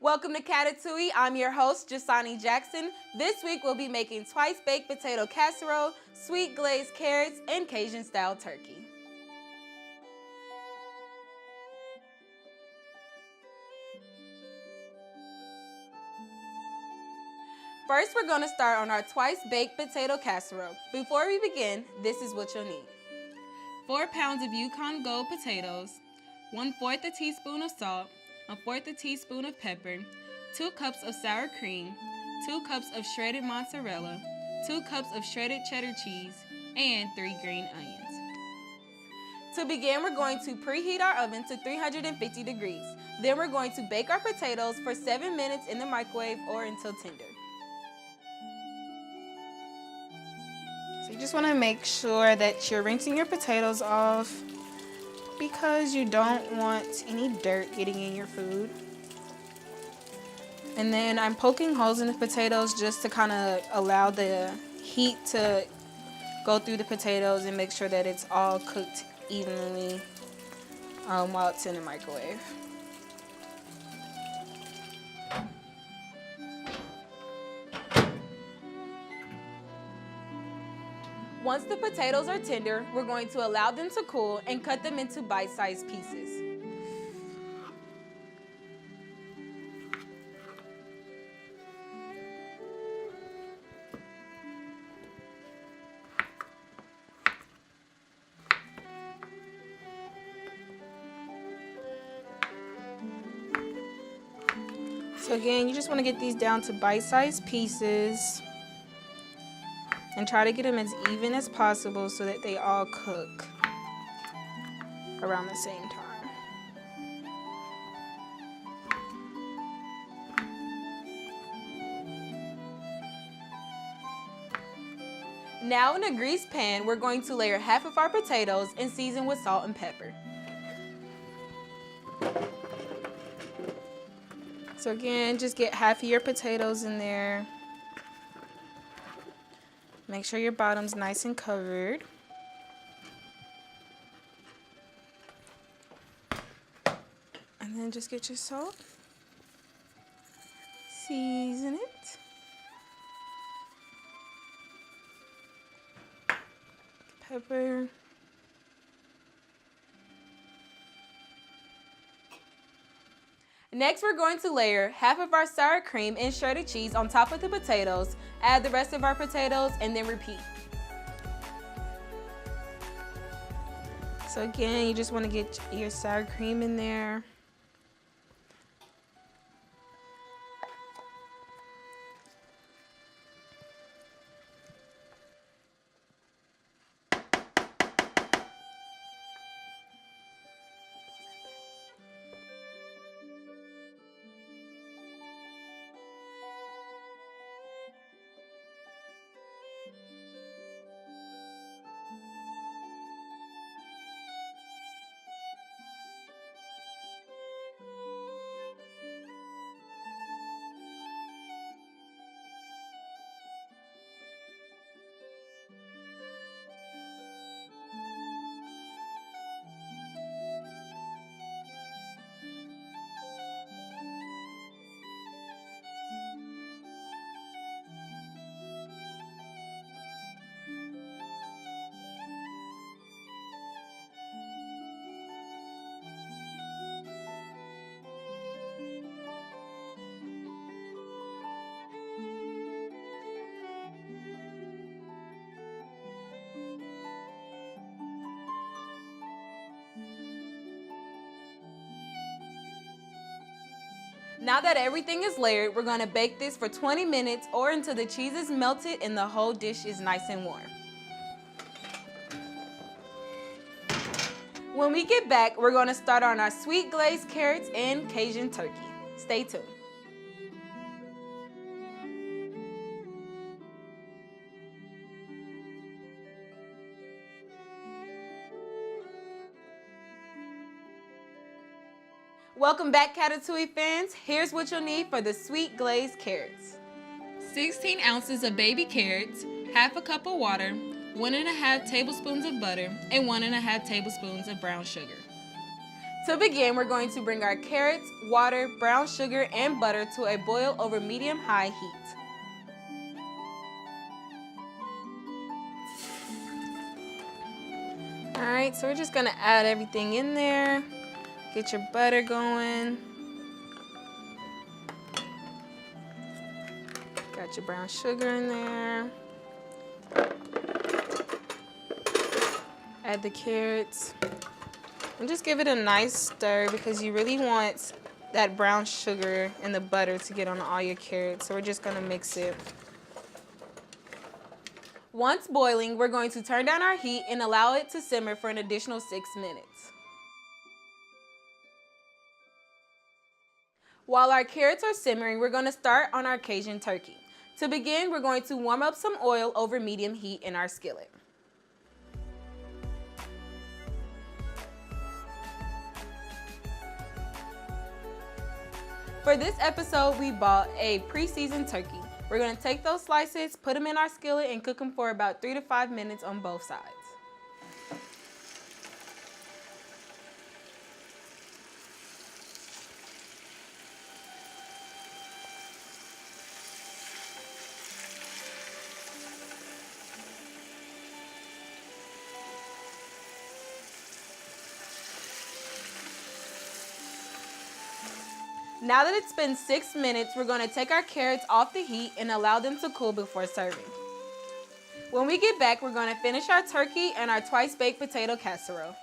Welcome to Catatouille. I'm your host, Jusani Jackson. This week we'll be making twice baked potato casserole, sweet glazed carrots, and Cajun style turkey. First, we're going to start on our twice baked potato casserole. Before we begin, this is what you'll need. 4 pounds of Yukon Gold potatoes, 1/4 a teaspoon of salt, 1/4 a teaspoon of pepper, 2 cups of sour cream, 2 cups of shredded mozzarella, 2 cups of shredded cheddar cheese, and 3 green onions. To begin, we're going to preheat our oven to 350 degrees. Then we're going to bake our potatoes for 7 minutes in the microwave or until tender. So you just want to make sure that you're rinsing your potatoes off because you don't want any dirt getting in your food. And then I'm poking holes in the potatoes just to kind of allow the heat to go through the potatoes and make sure that it's all cooked evenly while it's in the microwave. Once the potatoes are tender, we're going to allow them to cool and cut them into bite-sized pieces. So again, you just want to get these down to bite-sized pieces and try to get them as even as possible so that they all cook around the same time. Now in a greased pan, we're going to layer half of our potatoes and season with salt and pepper. So again, just get half of your potatoes in there. Make sure your bottom's nice and covered. And then just get your salt. Season it. Pepper. Next, we're going to layer half of our sour cream and shredded cheese on top of the potatoes, add the rest of our potatoes, and then repeat. So again, you just want to get your sour cream in there. Now that everything is layered, we're going to bake this for 20 minutes or until the cheese is melted and the whole dish is nice and warm. When we get back, we're going to start on our sweet glazed carrots and Cajun turkey. Stay tuned. Welcome back, Catatouille fans. Here's what you'll need for the sweet glazed carrots. 16 ounces of baby carrots, half a cup of water, 1½ tablespoons of butter, and 1½ tablespoons of brown sugar. To begin, we're going to bring our carrots, water, brown sugar, and butter to a boil over medium-high heat. All right, so we're just gonna add everything in there. Get your butter going. Got your brown sugar in there. Add the carrots. And just give it a nice stir because you really want that brown sugar and the butter to get on all your carrots. So we're just gonna mix it. Once boiling, we're going to turn down our heat and allow it to simmer for an additional 6 minutes. While our carrots are simmering, we're going to start on our Cajun turkey. To begin, we're going to warm up some oil over medium heat in our skillet. For this episode, we bought a pre-seasoned turkey. We're going to take those slices, put them in our skillet, and cook them for about 3 to 5 minutes on both sides. Now that it's been 6 minutes, we're going to take our carrots off the heat and allow them to cool before serving. When we get back, we're going to finish our turkey and our twice-baked potato casserole.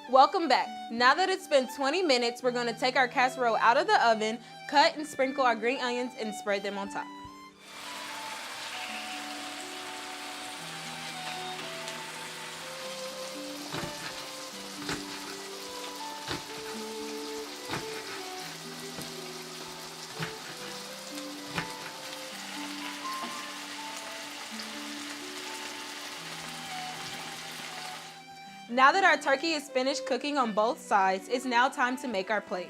Welcome back. Now that it's been 20 minutes, we're going to take our casserole out of the oven, cut and sprinkle our green onions, and spread them on top. Now that our turkey is finished cooking on both sides, it's now time to make our plate.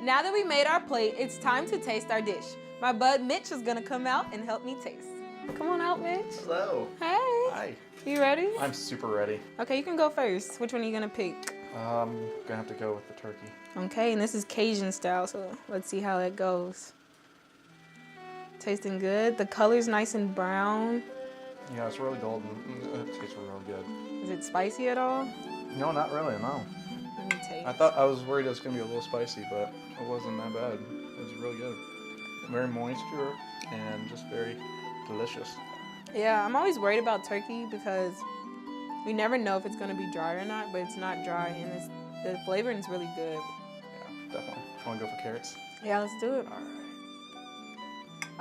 Now that we made our plate, it's time to taste our dish. My bud Mitch is gonna come out and help me taste. Come on out, Mitch. Hello. Hey. Hi. You ready? I'm super ready. Okay, you can go first. Which one are you gonna pick? I'm gonna have to go with the turkey. Okay, and this is Cajun style, so let's see how that goes. Tasting good. The color's nice and brown. Yeah, it's really golden. It tastes real good. Is it spicy at all? No, not really, no. Let me taste. I was worried it was gonna be a little spicy, but it wasn't that bad. It was really good. Very moisture and just very delicious. Yeah, I'm always worried about turkey because we never know if it's gonna be dry or not, but it's not dry and the flavoring is really good. Yeah, definitely. Wanna go for carrots? Yeah, let's do it. All right.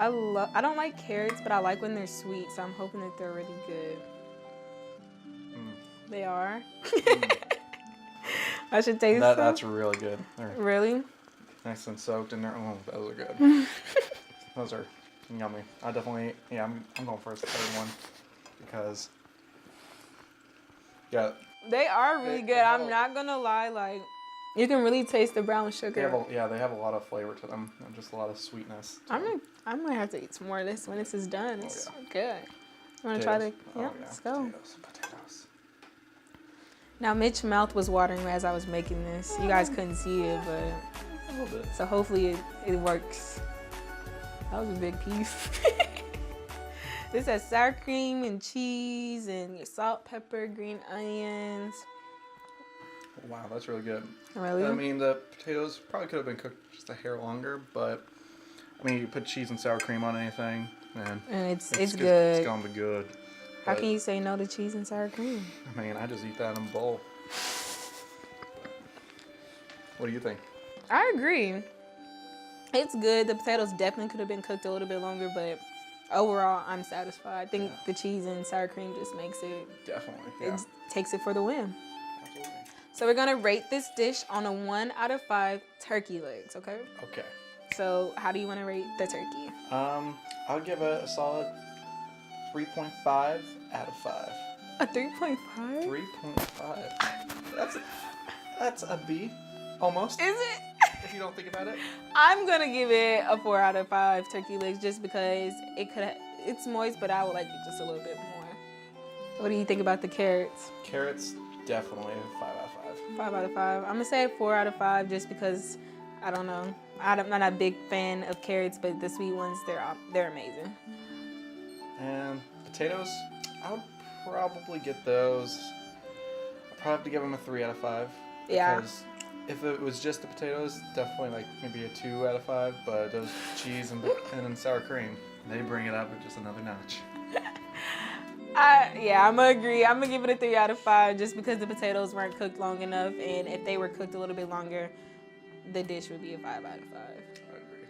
I don't like carrots, but I like when they're sweet, so I'm hoping that they're really good. They are. I should taste them. That's really good. They're really? nice and soaked in there. Oh, those are good. Those are yummy. I'm going for the third one because, yeah. They are really good. I'm not gonna lie, like, you can really taste the brown sugar. They have a lot of flavor to them and just a lot of sweetness. I might have to eat some more of this when this is done. It's so good. You wanna Potatoes. try the, yeah, let's go. Potatoes. Now Mitch's mouth was watering as I was making this. You guys couldn't see it, but A little bit. so hopefully it works. That was a big piece. This has sour cream and cheese and your salt, pepper, green onions. Wow, that's really good. Really? I mean, the potatoes probably could have been cooked just a hair longer, but I mean, you put cheese and sour cream on anything, and it's good. good. It's gonna be good. How But, can you say no to cheese and sour cream? I mean, I just eat that in a bowl. What do you think? I agree. It's good. The potatoes definitely could have been cooked a little bit longer, but overall, I'm satisfied. I think the cheese and sour cream just makes it. Definitely. Yeah. It takes it for the win. Absolutely. So we're gonna rate this dish on a 1 out of 5 turkey legs, okay? Okay. So how do you want to rate the turkey? I'll give it a solid 3.5 out of 5. A 3.5? 3.5. That's a B, almost. Is it? If you don't think about it. I'm gonna give it a 4 out of 5 turkey legs just because it's moist, but I would like it just a little bit more. What do you think about the carrots? Carrots, definitely a 5 out of 5. 5 out of 5. I'm gonna say 4 out of 5 just because I don't know. I'm not a big fan of carrots, but the sweet ones, they're amazing. And potatoes, I would probably get those. I'd probably have to give them a 3 out of 5. Yeah. Because if it was just the potatoes, definitely like maybe a 2 out of 5. But those cheese and then sour cream, they bring it up just another notch. I'm gonna agree. I'm gonna give it a 3 out of 5 just because the potatoes weren't cooked long enough, and if they were cooked a little bit longer, the dish would be a 5 out of 5. I agree.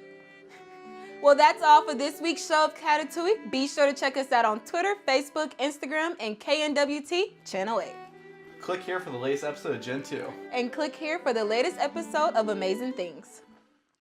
Well, that's all for this week's show of Catatouille. Be sure to check us out on Twitter, Facebook, Instagram, and KNWT Channel 8. Click here for the latest episode of Gen 2. And click here for the latest episode of Amazing Things.